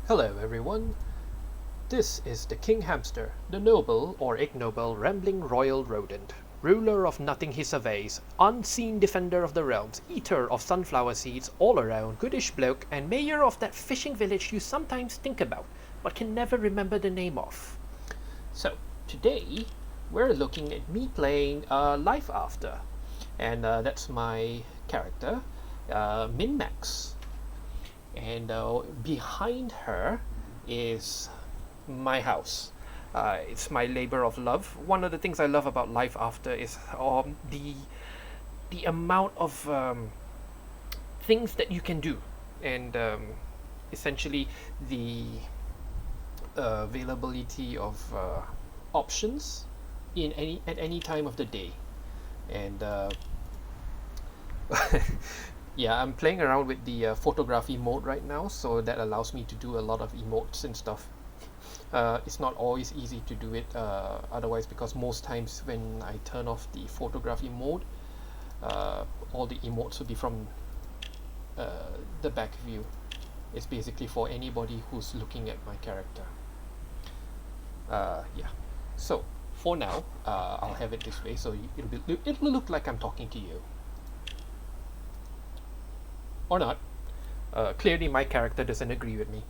Hello everyone, this is the King Hamster, the noble or ignoble rambling royal rodent, ruler of nothing he surveys, unseen defender of the realms, eater of sunflower seeds, all around goodish bloke, and mayor of that fishing village you sometimes think about, but can never remember the name of. So, today we're looking at me playing LifeAfter, and that's my character, MinMax. And behind her is my house. It's my labor of love. One of the things I love about LifeAfter is the amount of things that you can do, and essentially the availability of options at any time of the day. And yeah, I'm playing around with the photography mode right now, so that allows me to do a lot of emotes and stuff. It's not always easy to do it otherwise, because most times when I turn off the photography mode, all the emotes will be from the back view. It's basically for anybody who's looking at my character. Yeah, so for now, I'll have it this way, so it'll look like I'm talking to you. Or not. Clearly my character doesn't agree with me.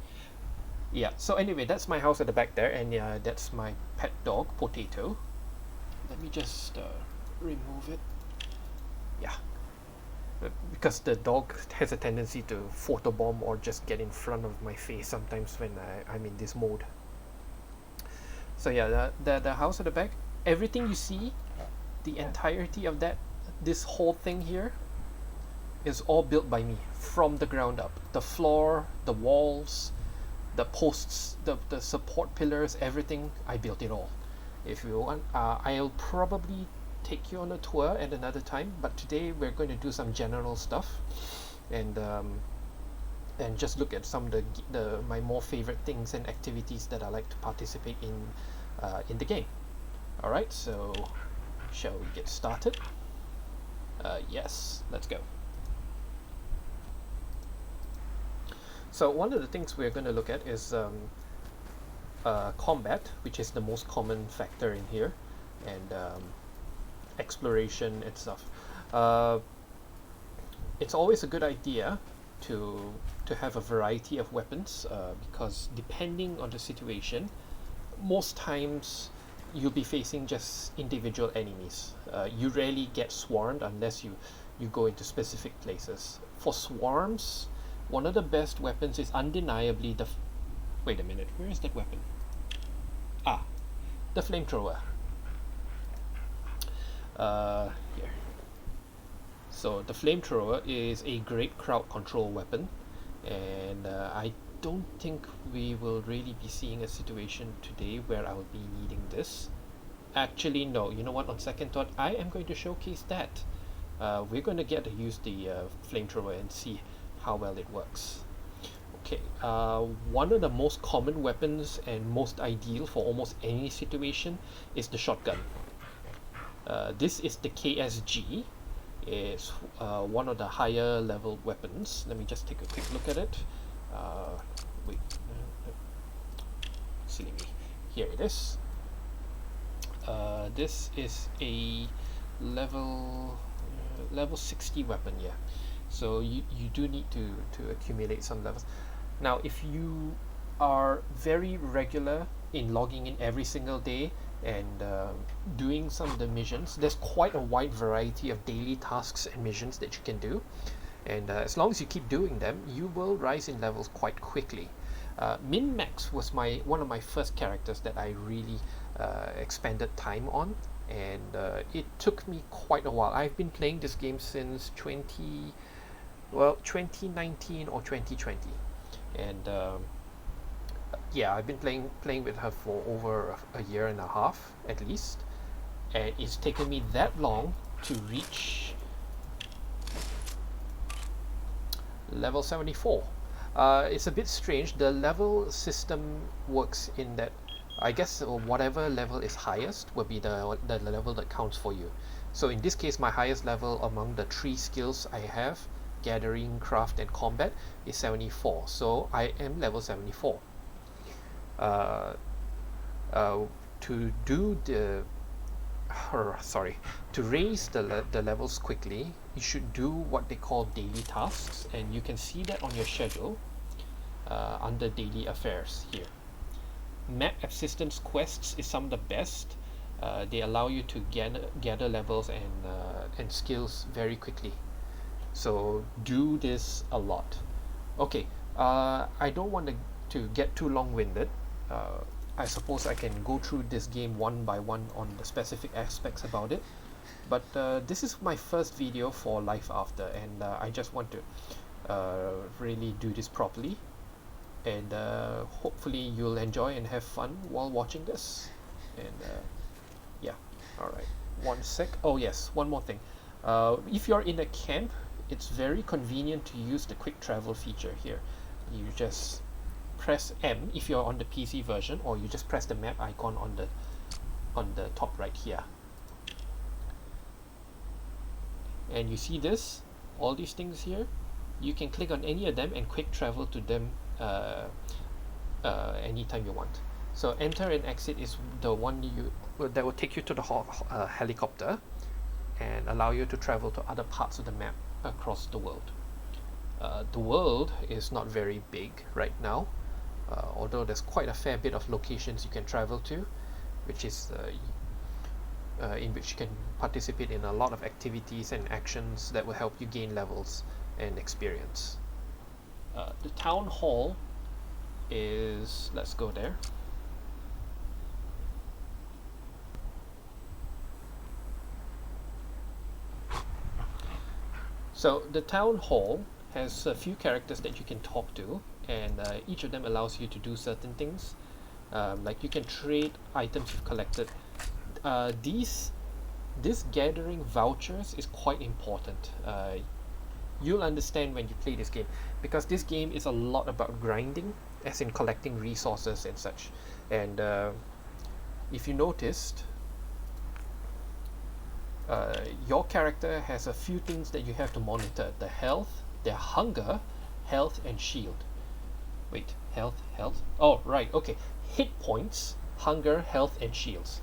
Yeah, so anyway, that's my house at the back there, and that's my pet dog, Potato. Let me just remove it. Yeah. Because the dog has a tendency to photobomb or just get in front of my face sometimes when I'm in this mode. So yeah, the house at the back, everything you see, the entirety of this whole thing here, is all built by me from the ground up. The floor, the walls, the posts, the support pillars, everything, I built it all. If you want, I'll probably take you on a tour at another time, but today we're going to do some general stuff and just look at some of my more favorite things and activities that I like to participate in the game. Alright, so shall we get started? Yes, let's go. So one of the things we're going to look at is combat, which is the most common factor in here, and exploration and stuff. It's always a good idea to have a variety of weapons, because depending on the situation, most times you'll be facing just individual enemies. You rarely get swarmed unless you go into specific places. For swarms, one of the best weapons is undeniably wait a minute, where is that weapon? The flamethrower. Here. So the flamethrower is a great crowd control weapon, and I don't think we will really be seeing a situation today where I will be needing this. Actually, no, you know what, on second thought, I am going to showcase that. We're going to get to use the flamethrower and see how well it works. Okay, one of the most common weapons and most ideal for almost any situation is the shotgun. This is the KSG. It's one of the higher level weapons. Let me just take a quick look at it. Wait, silly me. Here it is. This is a level 60 weapon, yeah. So you do need to accumulate some levels. Now, if you are very regular in logging in every single day and doing some of the missions, there's quite a wide variety of daily tasks and missions that you can do. And as long as you keep doing them, you will rise in levels quite quickly. MinMax was one of my first characters that I really expended time on, and it took me quite a while. I've been playing this game since 2019 or 2020, and yeah, I've been playing with her for over a year and a half at least, and it's taken me that long to reach level 74. It's a bit strange. The level system works in that, I guess, whatever level is highest will be the level that counts for you. So in this case, my highest level among the 3 skills I have gathering, craft, and combat is 74. So I am level 74. Uh, to do the to raise the levels quickly, you should do what they call daily tasks, and you can see that on your schedule under daily affairs here. Map assistance quests is some of the best. They allow you to gather levels and skills very quickly. So do this a lot. Okay, I don't want to get too long-winded. I suppose I can go through this game one by one on the specific aspects about it. But this is my first video for LifeAfter, and I just want to really do this properly. And hopefully you'll enjoy and have fun while watching this. And yeah, alright. One sec. Oh yes, one more thing. If you're in a camp, it's very convenient to use the quick travel feature here. You just press M if you're on the PC version, or you just press the map icon on the top right here. And you see this, all these things here, you can click on any of them and quick travel to them anytime you want. So enter and exit is the one that will take you to the helicopter and allow you to travel to other parts of the map across the world. The world is not very big right now, although there's quite a fair bit of locations you can travel to, which is in which you can participate in a lot of activities and actions that will help you gain levels and experience. The town hall is, let's go there. So the town hall has a few characters that you can talk to, and each of them allows you to do certain things. Like you can trade items you've collected. This gathering vouchers is quite important. You'll understand when you play this game, because this game is a lot about grinding, as in collecting resources and such. And if you noticed, your character has a few things that you have to monitor: the health, their hunger, health, and shield. Wait, health. Oh, right, okay. Hit points, hunger, health, and shields.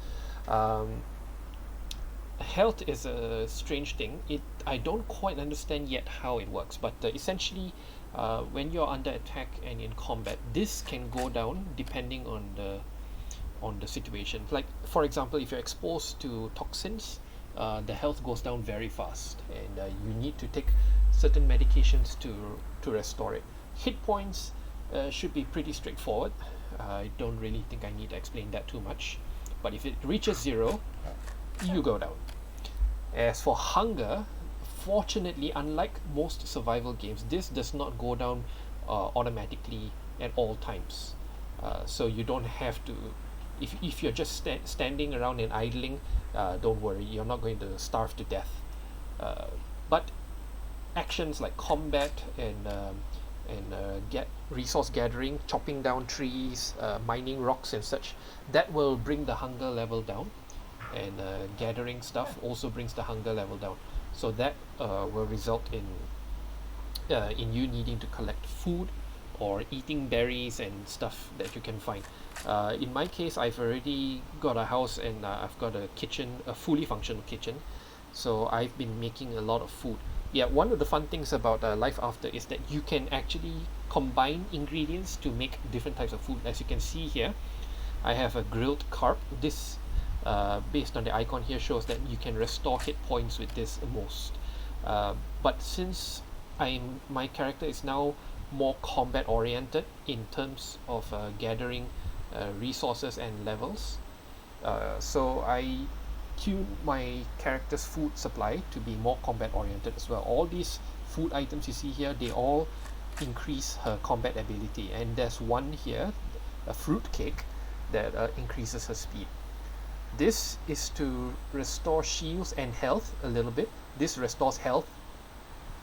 Health is a strange thing. I don't quite understand yet how it works, but essentially, when you're under attack and in combat, this can go down depending on the situation. Like, for example, if you're exposed to toxins, the health goes down very fast, and you need to take certain medications to restore it. Hit points should be pretty straightforward. I don't really think I need to explain that too much, but if it reaches 0, you go down. As for hunger, fortunately, unlike most survival games, this does not go down automatically at all times. So you don't have to, if you're just standing around and idling, don't worry, you're not going to starve to death. But actions like combat and get resource gathering, chopping down trees, mining rocks and such, that will bring the hunger level down. And gathering stuff also brings the hunger level down. So that will result in you needing to collect food or eating berries and stuff that you can find. In my case, I've already got a house, and I've got a kitchen, a fully functional kitchen. So I've been making a lot of food. Yeah, one of the fun things about LifeAfter is that you can actually combine ingredients to make different types of food. As you can see here, I have a grilled carp. This based on the icon here, shows that you can restore hit points with this most. But since my character is now more combat oriented in terms of gathering resources and levels, so I tune my character's food supply to be more combat oriented as well. All these food items you see here, they all increase her combat ability, and there's one here, a fruit cake, that increases her speed. This is to restore shields and health a little bit. This restores health,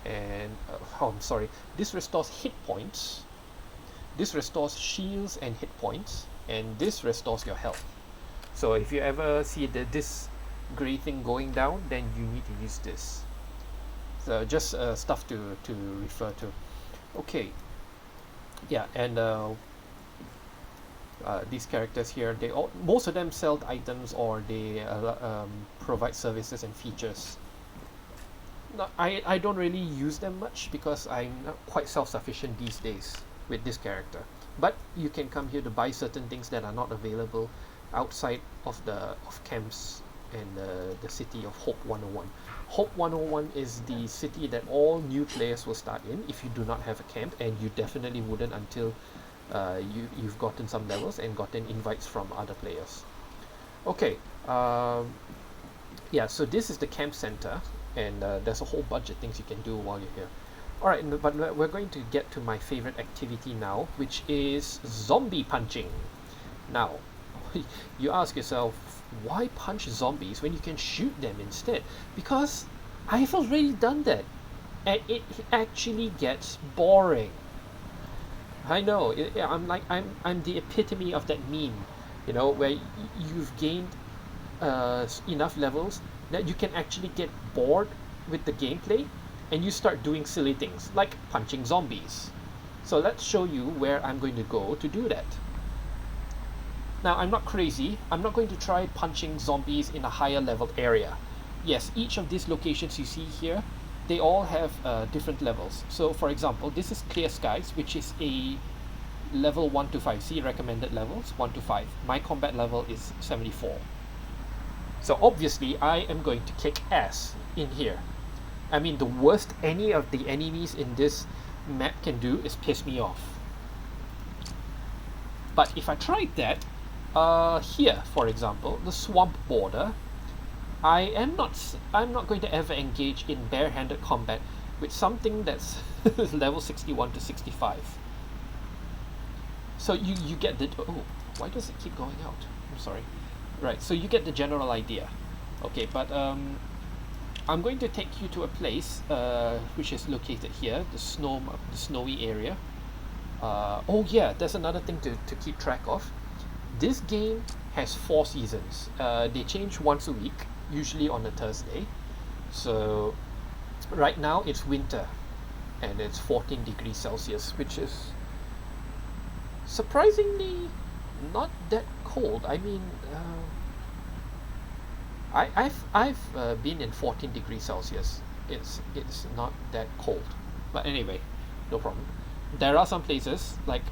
and this restores hit points. This restores shields and hit points, and this restores your health. So if you ever see this gray thing going down, then you need to use this. So just stuff to refer to. Okay, yeah, and these characters here, they all, most of them sell items or they provide services and features. No, I don't really use them much because I'm not quite self-sufficient these days with this character. But you can come here to buy certain things that are not available outside of camps and the city of Hope 101. Hope 101 is the city that all new players will start in if you do not have a camp, and you definitely wouldn't until you've gotten some levels and gotten invites from other players. Okay, yeah, so this is the camp center, and there's a whole bunch of things you can do while you're here. Alright, but we're going to get to my favorite activity now, which is zombie punching. Now, you ask yourself, why punch zombies when you can shoot them instead? Because I've already done that, and it actually gets boring. I know, I'm the epitome of that meme, you know, where you've gained enough levels that you can actually get bored with the gameplay and you start doing silly things like punching zombies. So let's show you where I'm going to go to do that. Now, I'm not crazy. I'm not going to try punching zombies in a higher level area. Yes, each of these locations you see here, they all have different levels. So for example, this is Clear Skies, which is a level 1 to 5. See recommended levels 1 to 5. My combat level is 74. So obviously I am going to kick ass in here. I mean, the worst any of the enemies in this map can do is piss me off. But if I tried that, here, for example, the swamp border, I'm not going to ever engage in barehanded combat with something that's level 61 to 65. So you get the, oh, why does it keep going out? I'm sorry. Right, so you get the general idea. Okay, but I'm going to take you to a place which is located here, the snowy area. Oh yeah, there's another thing to keep track of. This game has 4 seasons. They change once a week, usually on a Thursday. So right now it's winter and it's 14 degrees Celsius, which is surprisingly not that cold. I mean, I've been in 14 degrees Celsius. It's not that cold. But anyway, no problem. There are some places like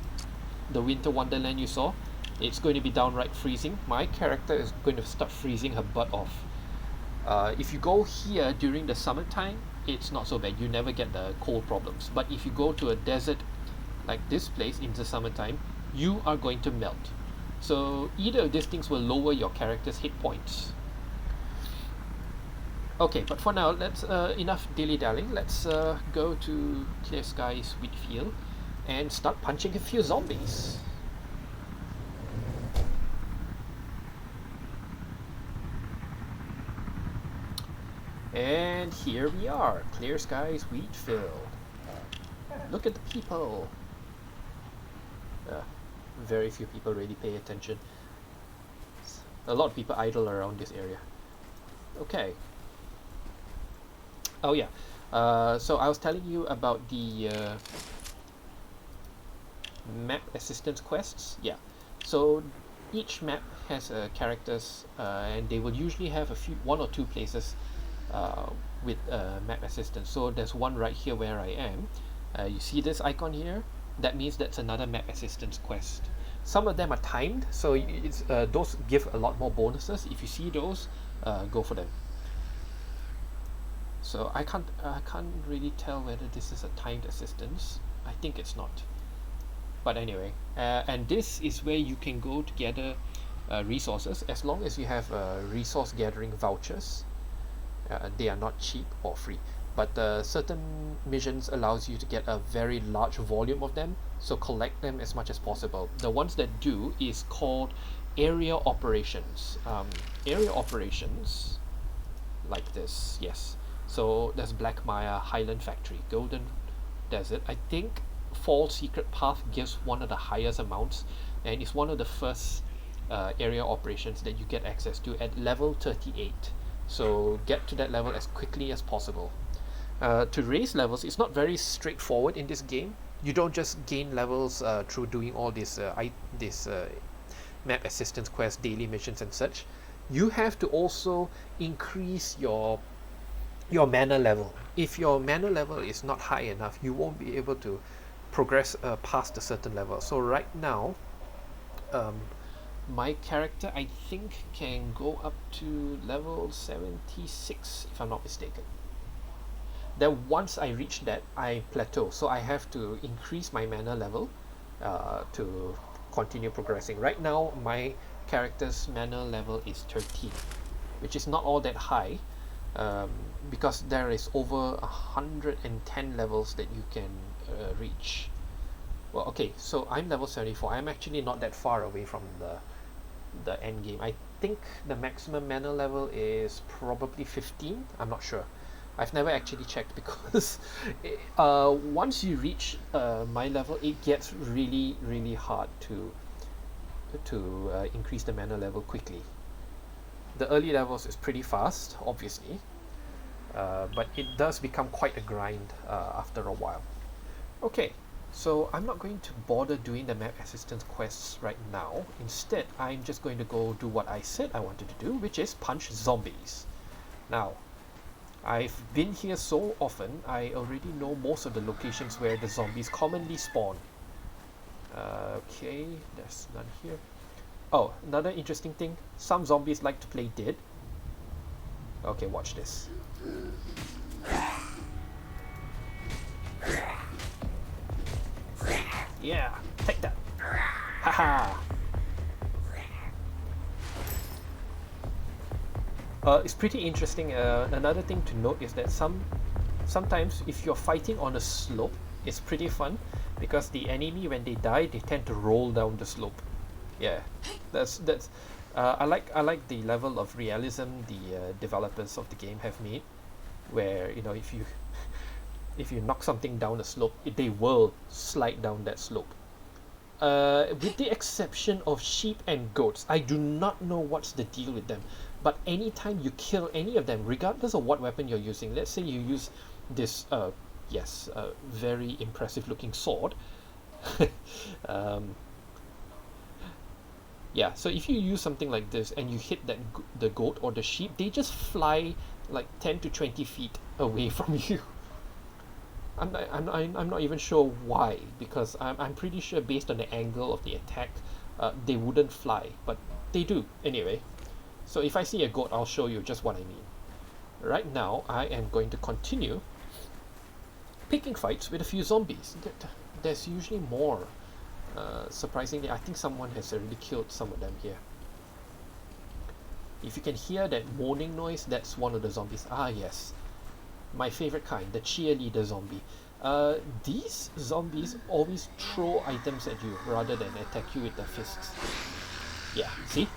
the Winter Wonderland you saw. It's going to be downright freezing. My character is going to start freezing her butt off. If you go here during the summertime, it's not so bad. You never get the cold problems. But if you go to a desert like this place in the summertime, you are going to melt. So either of these things will lower your character's hit points. Okay, but for now, let's enough dilly-dallying. Let's go to Clear Skies Wheatfield and start punching a few zombies. And here we are, Clear Skies Wheatfield. Look at the people. Very few people really pay attention. A lot of people idle around this area. Okay. Oh yeah. So I was telling you about the map assistance quests. Yeah. So each map has characters, and they will usually have one or two places with map assistance. So there's one right here where I am. You see this icon here? That means that's another map assistance quest. Some of them are timed, so those give a lot more bonuses. If you see those, go for them. So I can't really tell whether this is a timed assistance. I think it's not. But anyway, and this is where you can go to gather resources as long as you have resource gathering vouchers. They are not cheap or free, but certain missions allows you to get a very large volume of them, so collect them as much as possible. The ones that do is called area operations. Area operations like this, yes. So there's Black Maya, Highland Factory, Golden Desert. I think Fall Secret Path gives one of the highest amounts, and it's one of the first area operations that you get access to at level 38. So get to that level as quickly as possible. To raise levels, it's not very straightforward in this game. You don't just gain levels through doing all this map assistance quests, daily missions and such. You have to also increase your mana level. If your mana level is not high enough, you won't be able to progress past a certain level. So right now, my character I think can go up to level 76 if I'm not mistaken. Then once I reach that, I plateau, so I have to increase my mana level to continue progressing. Right now my character's mana level is 13, which is not all that high, because there is over 110 levels that you can reach. Well, okay, so I'm level 74. I'm actually not that far away from the end game. I think the maximum mana level is probably 15. I'm not sure. I've never actually checked because once you reach my level, it gets really hard to increase the mana level quickly. The early levels is pretty fast, obviously, but it does become quite a grind after a while. Okay, so I'm not going to bother doing the map assistance quests right now. Instead, I'm just going to go do what I said I wanted to do, which is punch zombies. Now, I've been here so often, I already know most of the locations where the zombies commonly spawn. Okay, there's none here. Oh, another interesting thing, some zombies like to play dead. Okay, watch this. Yeah, take that. Haha. It's pretty interesting. Another thing to note is that sometimes if you're fighting on a slope, it's pretty fun because the enemy, when they die, they tend to roll down the slope. Yeah, that's I like the level of realism the developers of the game have made, where you know if you knock something down a slope, they will slide down that slope. With the exception of sheep and goats, I do not know what's the deal with them. But anytime you kill any of them, regardless of what weapon you're using, let's say you use this, very impressive looking sword. Yeah, so if you use something like this and you hit the goat or the sheep, they just fly like 10 to 20 feet away from you. I'm not even sure why, because I'm pretty sure based on the angle of the attack, they wouldn't fly, but they do anyway. So if I see a goat, I'll show you just what I mean. Right now, I am going to continue picking fights with a few zombies. There's usually more. Surprisingly, I think someone has already killed some of them here. If you can hear that moaning noise, that's one of the zombies. Ah yes, my favorite kind, the cheerleader zombie. These zombies always throw items at you rather than attack you with their fists. Yeah, see?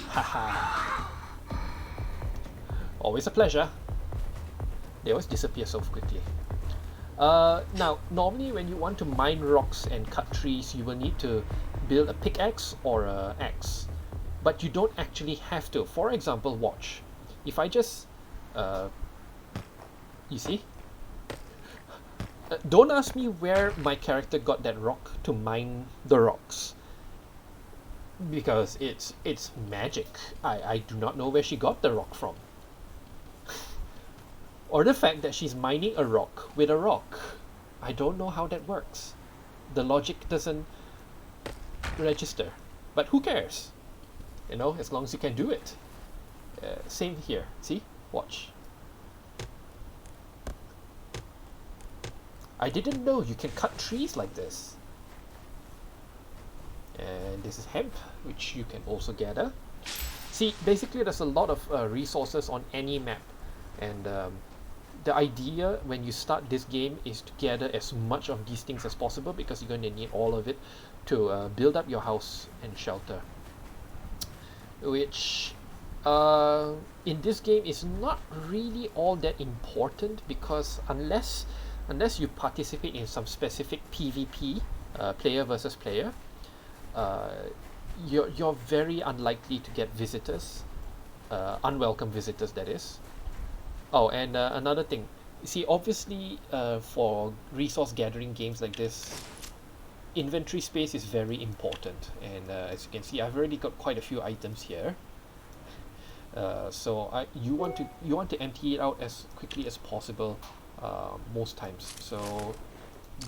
Haha. Always a pleasure. They always disappear so quickly. Now, normally when you want to mine rocks and cut trees, you will need to build a pickaxe or an axe. But you don't actually have to. For example, watch. If I just... you see? Don't ask me where my character got that rock to mine the rocks, because it's magic. I do not know where she got the rock from. Or the fact that she's mining a rock with a rock. I don't know how that works. The logic doesn't register. But who cares? You know, as long as you can do it. Same here. See? Watch. I didn't know you can cut trees like this. And this is hemp, which you can also gather. See, basically there's a lot of resources on any map. And the idea when you start this game is to gather as much of these things as possible, because you're going to need all of it to build up your house and shelter. Which in this game is not really all that important, because unless you participate in some specific PvP, player versus player, you're very unlikely to get visitors. unwelcome visitors, that is. Oh, and another thing, you see, obviously, for resource gathering games like this, inventory space is very important. And as you can see, I've already got quite a few items here. So you want to empty it out as quickly as possible most times. So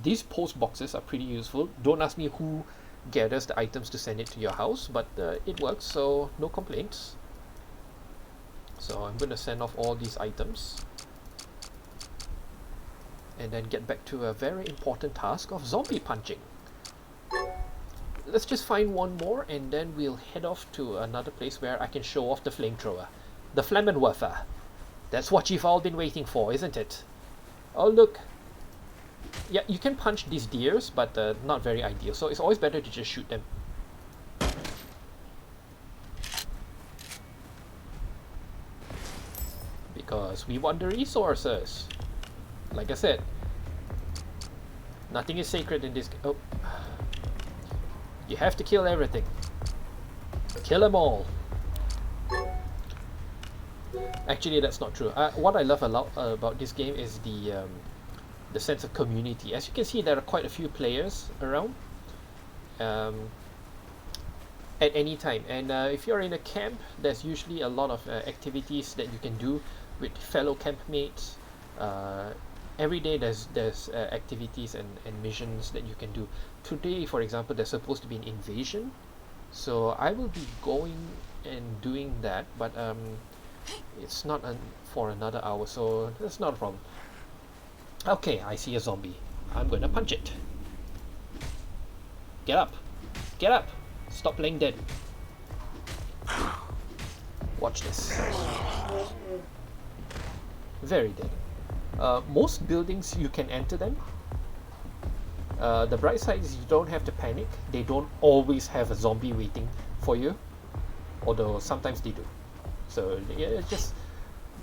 these post boxes are pretty useful. Don't ask me who gathers the items to send it to your house, but it works, so no complaints. So I'm going to send off all these items and then get back to a very important task of zombie punching. Let's just find one more and then we'll head off to another place where I can show off the flamethrower. The Flammenwerfer. That's what you've all been waiting for, isn't it? Oh look! Yeah, you can punch these deers, but not very ideal, so it's always better to just shoot them. Because we want the resources. Like I said, nothing is sacred in this. Oh. You have to kill everything. Kill them all. Actually, that's not true. What I love a lot about this game is the sense of community. As you can see, there are quite a few players around at any time. And if you're in a camp, there's usually a lot of activities that you can do with fellow campmates. Every day there's activities and missions that you can do. Today, for example, there's supposed to be an invasion, so I will be going and doing that, but it's not for another hour, so that's not a problem. Okay, I see a zombie. I'm gonna punch it. Get up! Get up! Stop playing dead. Watch this. Very dead. Most buildings you can enter them. The bright side is you don't have to panic. They don't always have a zombie waiting for you, although sometimes they do. So yeah,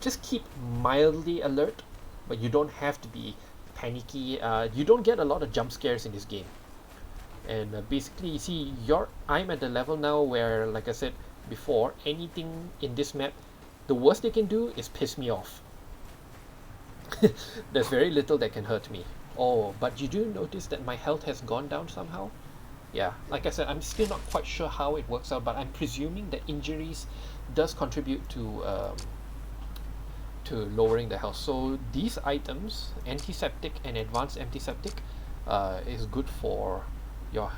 just keep mildly alert, but you don't have to be panicky. You don't get a lot of jump scares in this game. And basically, you see, I'm at the level now where, like I said before, anything in this map, the worst they can do is piss me off. There's very little that can hurt me. Oh, but you do notice that my health has gone down somehow? Yeah, like I said, I'm still not quite sure how it works out, but I'm presuming that injuries does contribute to lowering the health. So these items, antiseptic and advanced antiseptic, is good for your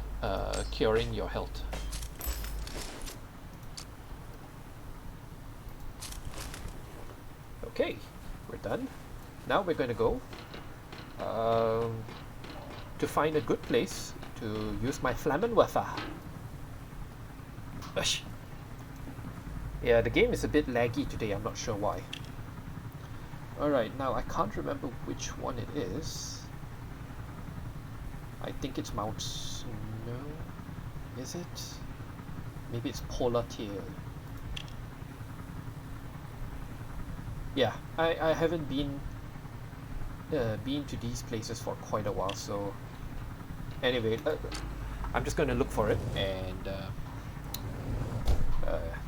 curing your health. Okay, we're done. Now we're going to go to find a good place to use my Flammenwerfer. Ush. Yeah, the game is a bit laggy today, I'm not sure why. Alright, now I can't remember which one it is. I think it's Mount Snow. Is it? Maybe it's Polar Tail. Yeah, I haven't been to these places for quite a while, so anyway, I'm just going to look for it and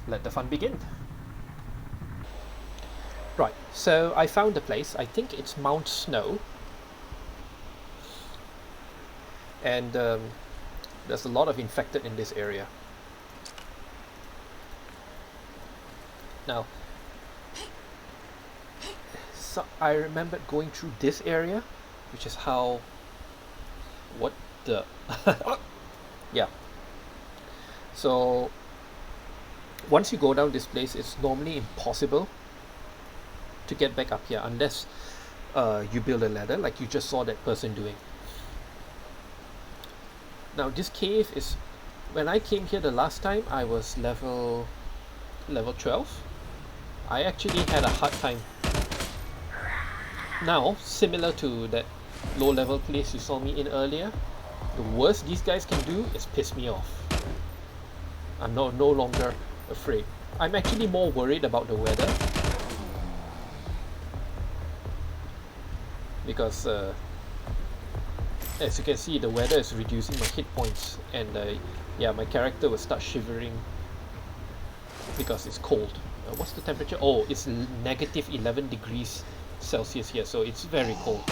let the fun begin. Right, so I found the place. I think it's Mount Snow, and there's a lot of infected in this area. Now, so I remembered going through this area, which is how... What the... Yeah. So, once you go down this place, it's normally impossible to get back up here unless you build a ladder like you just saw that person doing. Now this cave is... When I came here the last time, I was level 12. I actually had a hard time. Now, similar to that low level place you saw me in earlier, the worst these guys can do is piss me off. I'm no longer afraid. I'm actually more worried about the weather, because as you can see, the weather is reducing my hit points, and yeah, my character will start shivering because it's cold. What's the temperature? Oh, it's negative 11 degrees Celsius here, so it's very cold.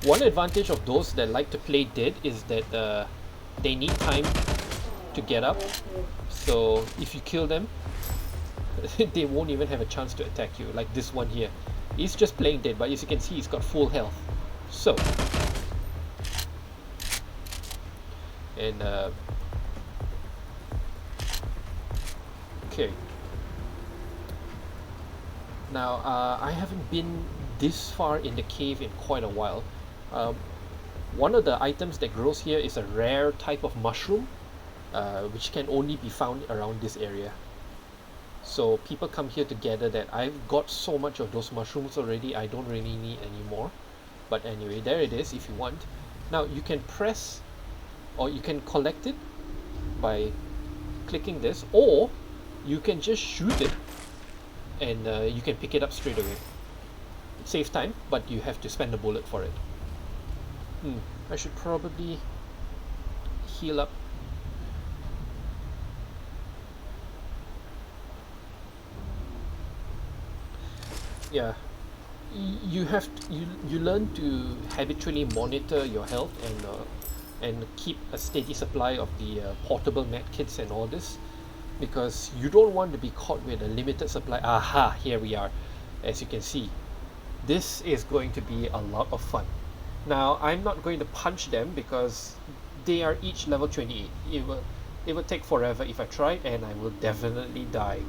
One advantage of those that like to play dead is that they need time to get up. So if you kill them, they won't even have a chance to attack you. Like this one here, he's just playing dead, but as you can see, he's got full health. So, and okay. Now I haven't been this far in the cave in quite a while. Um, One of the items that grows here is a rare type of mushroom, which can only be found around this area. So people come here to gather that. I've got so much of those mushrooms already, I don't really need any more. But anyway, there it is if you want. Now you can press, or you can collect it by clicking this, or you can just shoot it and you can pick it up straight away. It saves time, but you have to spend a bullet for it. I should probably heal up. Yeah, you have to, you learn to habitually monitor your health and keep a steady supply of the portable med kits and all this, because you don't want to be caught with a limited supply. Aha, here we are. As you can see, this is going to be a lot of fun. Now I'm not going to punch them because they are each level 28. It will take forever if I try, and I will definitely die.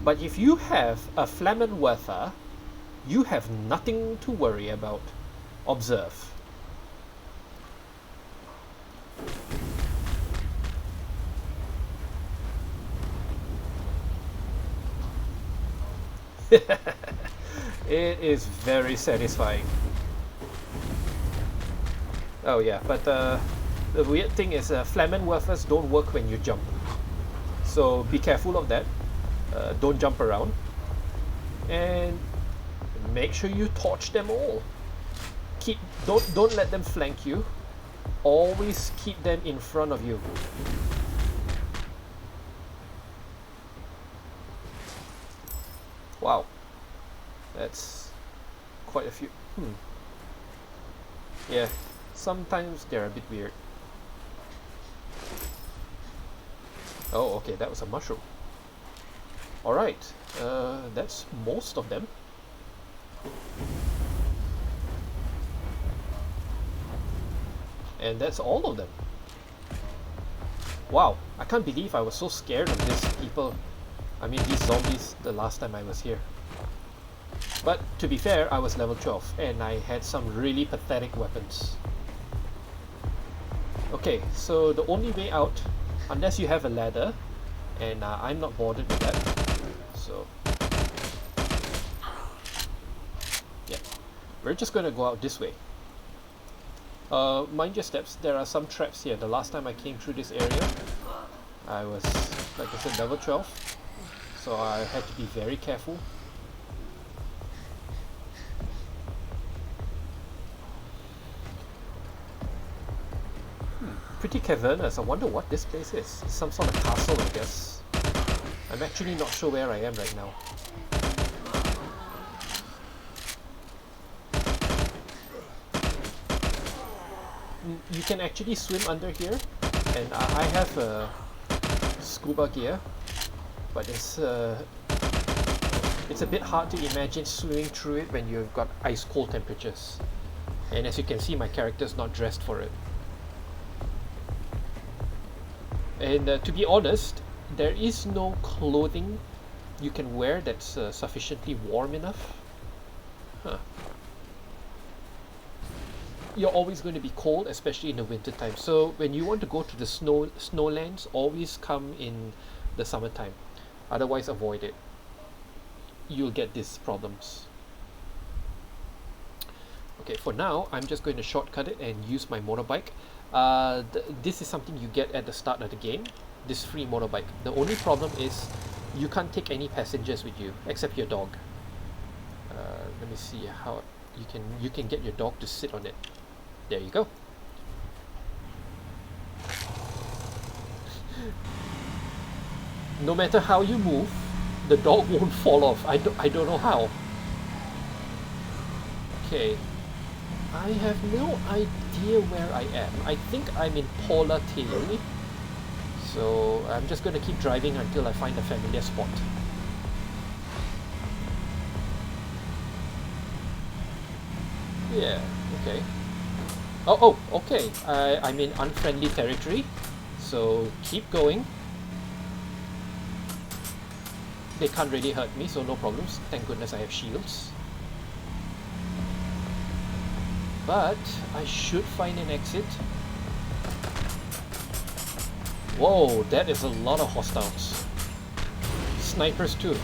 But if you have a Flammenwerfer, you have nothing to worry about. Observe. It is very satisfying. Oh yeah, but the weird thing is Flammenwerfers don't work when you jump. So be careful of that. Don't jump around. And make sure you torch them all. Don't let them flank you. Always keep them in front of you. Wow. That's quite a few. Yeah. Sometimes they're a bit weird. Oh, okay, that was a mushroom. Alright, that's most of them. And that's all of them. Wow, I can't believe I was so scared of these people. I mean, these zombies the last time I was here. But to be fair, I was level 12 and I had some really pathetic weapons. Okay, so the only way out, unless you have a ladder, and I'm not bothered with that, so yeah, we're just going to go out this way. Mind your steps, there are some traps here. The last time I came through this area, I was, like I said, level 12, so I had to be very careful. Pretty cavernous. I wonder what this place is. Some sort of castle, I guess. I'm actually not sure where I am right now. You can actually swim under here, and I have a scuba gear, but it's a bit hard to imagine swimming through it when you've got ice cold temperatures. And as you can see, my character's not dressed for it. And to be honest, there is no clothing you can wear that's sufficiently warm enough. You're always going to be cold, especially in the winter time. So when you want to go to the snowlands, always come in the summertime. Otherwise, avoid it. You'll get these problems. Okay, for now, I'm just going to shortcut it and use my motorbike. This is something you get at the start of the game, this free motorbike. The only problem is you can't take any passengers with you except your dog. Let me see how you can get your dog to sit on it. There you go. No matter how you move, the dog won't fall off. I don't know how. Okay. I have no idea where I am. I think I'm in Paula Terry. So I'm just going to keep driving until I find a familiar spot. Yeah, okay. Oh, okay. I'm in unfriendly territory. So keep going. They can't really hurt me, so no problems. Thank goodness I have shields. But I should find an exit. Whoa, that is a lot of hostiles. Snipers too.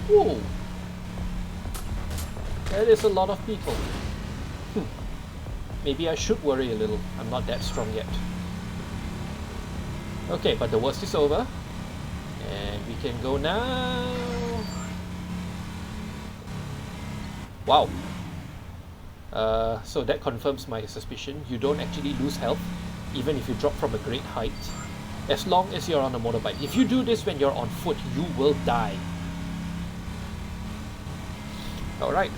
Whoa. That is a lot of people. Maybe I should worry a little. I'm not that strong yet. Okay, but the worst is over. And we can go now. Wow. So that confirms my suspicion. You don't actually lose health, even if you drop from a great height, as long as you're on a motorbike. If you do this when you're on foot, you will die. Alright.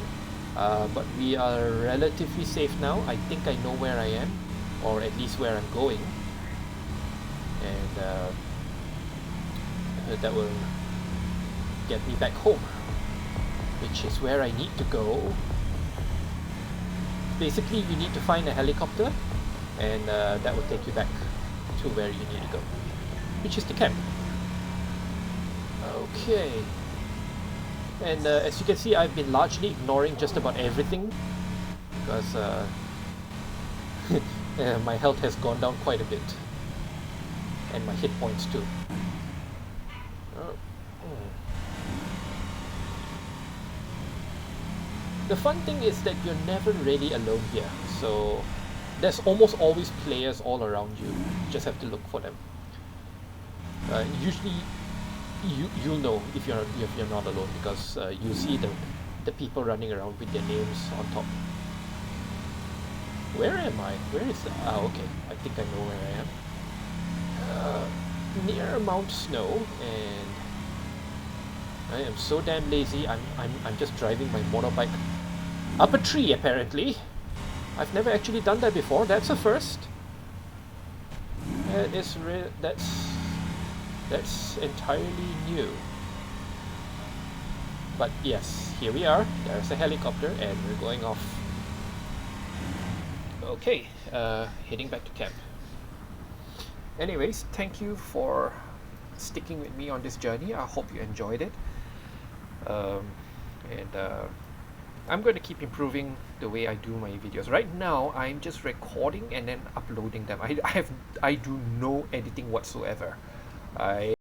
But we are relatively safe now. I think I know where I am, or at least where I'm going. And that will get me back home, which is where I need to go. Basically, you need to find a helicopter, and that will take you back to where you need to go, which is the camp. Okay. And as you can see, I've been largely ignoring just about everything because my health has gone down quite a bit, and my hit points too. The fun thing is that you're never really alone here, so there's almost always players all around you. You just have to look for them. Usually, you'll know if you're not alone because you see the people running around with their names on top. Where am I? Where is that? Ah, okay. I think I know where I am. Near Mount Snow, and I am so damn lazy. I'm just driving my motorbike up a tree. Apparently, I've never actually done that before. That's a first. That's entirely new. But yes, here we are. There's a helicopter, and we're going off. Okay, heading back to camp. Anyways, thank you for sticking with me on this journey. I hope you enjoyed it. I'm going to keep improving the way I do my videos. Right now, I'm just recording and then uploading them. I do no editing whatsoever.